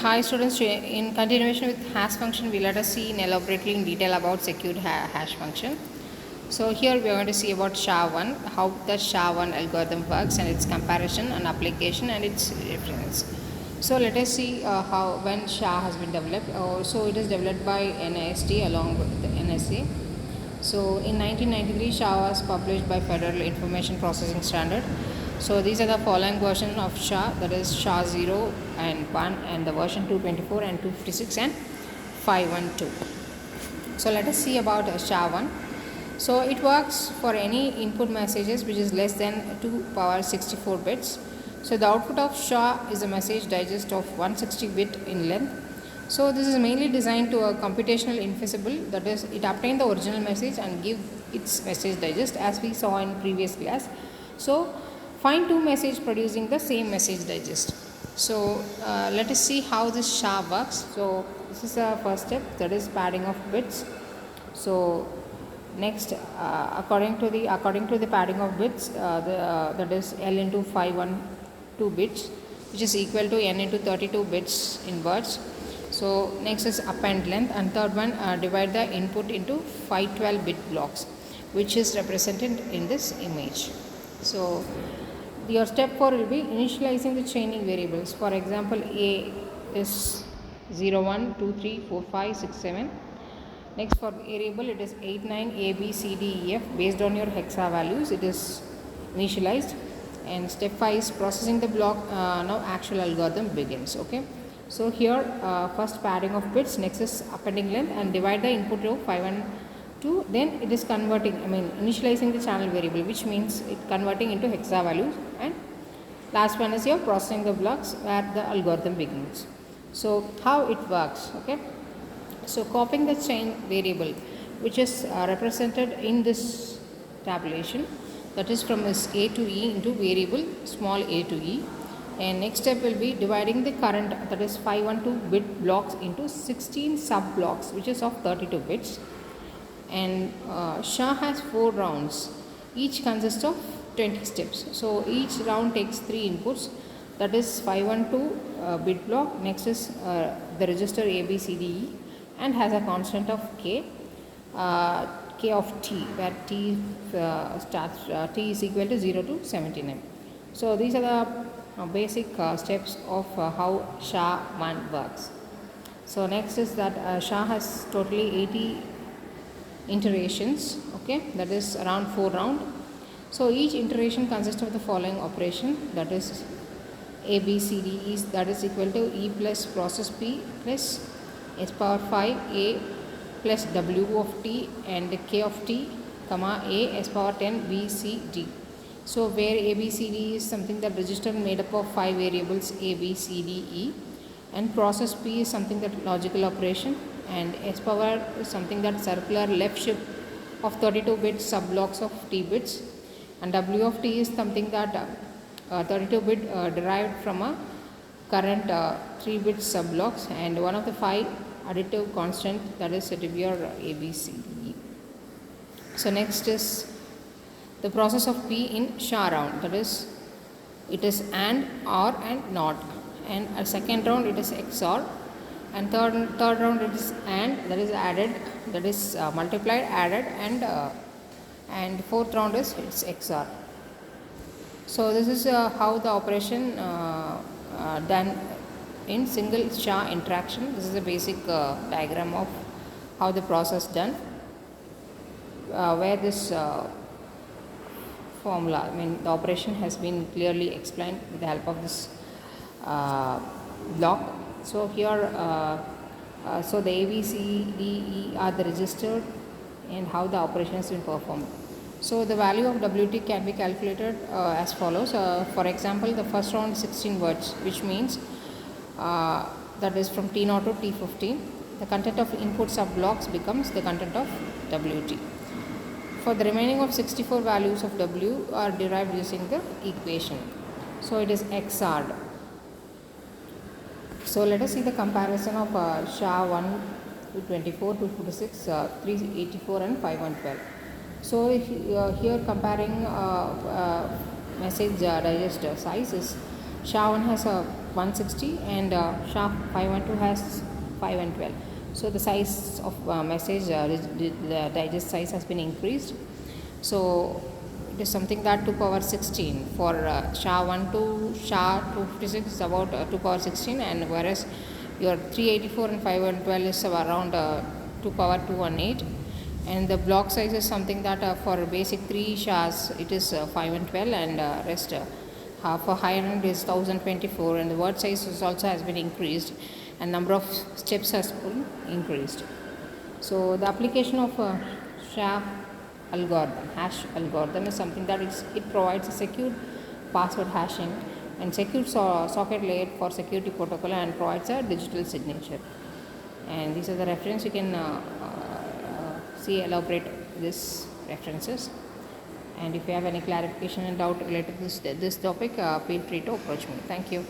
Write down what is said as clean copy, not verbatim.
Hi students, in continuation with hash function, we let us see elaborately in detail about secured hash function. So here we are going to see about SHA-1, how the SHA-1 algorithm works and its comparison and application and its reference. So let us see how when SHA has been developed. So it is developed by NIST along with the NSA. So in 1993, SHA was published by Federal Information Processing Standard. So these are the following versions of SHA, that is SHA 0 and 1 and the version 224 and 256 and 512. So let us see about SHA-1. So it works for any input messages which is less than 2 power 64 bits. So the output of SHA is a message digest of 160 bit in length. So this is mainly designed to a computational invisible, that is it obtain the original message and give its message digest as we saw in previous class. So find two messages producing the same message digest. So let us see how this SHA works. So this is the first step, that is padding of bits. So next according to the padding of bits, that is L into 512 bits, which is equal to N into 32 bits in words. So next is append length, and third one divide the input into 512 bit blocks, which is represented in this image. So your step 4 will be initializing the chaining variables. For example, A is 0, 1, 2, 3, 4, 5, 6, 7. Next for variable it is 8, 9, A, B, C, D, E, F. Based on your hexa values it is initialized. And step 5 is processing the block. Now actual algorithm begins. Okay. So here first padding of bits, next is appending length and divide the input to 5 and 2, then it is converting, initializing the channel variable, which means it converting into hexa values, and last one is your processing the blocks where the algorithm begins. So how it works, okay? So copying the chain variable, which is represented in this tabulation, that is from this A to E into variable small a to E. And next step will be dividing the current, that is 512 bit blocks into 16 sub blocks, which is of 32 bits. And SHA has 4 rounds, each consists of 20 steps. So each round takes 3 inputs, that is 512 bit block, next is the register A, B, C, D, E, and has a constant of K, K of T, where T T is equal to 0 to 79. So these are the basic steps of how SHA-1 works. So next is that SHA has totally 80 iterations, okay, that is around 4 round. So each iteration consists of the following operation, that is A, B, C, D, E, that is equal to E plus process P plus S power 5 A plus W of T and K of T, comma A S power 10 B, C, D. So where A, B, C, D is something that register made up of 5 variables A, B, C, D, E, and process P is something that logical operation, and S power is something that circular left shift of 32 bit sub blocks of T bits, and W of T is something that 32 bit derived from a current 3 bit sub blocks, and one of the 5 additive constant, that is said to be your A, B, C, D, E. So next is the process of P in SHA round, that is it is AND, OR and NOT, and a second round it is XOR, and third round it is AND, that is added, that is multiplied, added, and fourth round is it's XOR. So this is how the operation done in single SHA interaction. This is a basic diagram of how the process done, where this formula, the operation has been clearly explained with the help of this block. So here so the A, B, C, D, E are the registered and how the operation has been performed. So the value of WT can be calculated as follows. For example, the first round is 16 words, which means that is from T0 to T15. The content of input sub blocks becomes the content of WT. For the remaining of 64 values of W are derived using the equation. So it is XORed. So let us see the comparison of SHA-1 to 24, 256, 384 and 512. So here comparing message digest sizes, SHA-1 has a 160 and SHA-512 has 5 and 12. So the size of message, the digest size has been increased. So it is something that 2 power 16 for SHA-1 to SHA-256 is about 2 power 16, and whereas your 384 and 512 is around 2 power 218. And the block size is something that for basic 3 SHAs it is 5 and 12, and rest for higher end is 1024, and the word size is also has been increased, and number of steps has been increased. So the application of SHA algorithm, hash algorithm, is something that it provides a secure password hashing and secure socket layer for security protocol, and provides a digital signature. And these are the reference you can see elaborate these references. And if you have any clarification and doubt related to this topic, feel free to approach me. Thank you.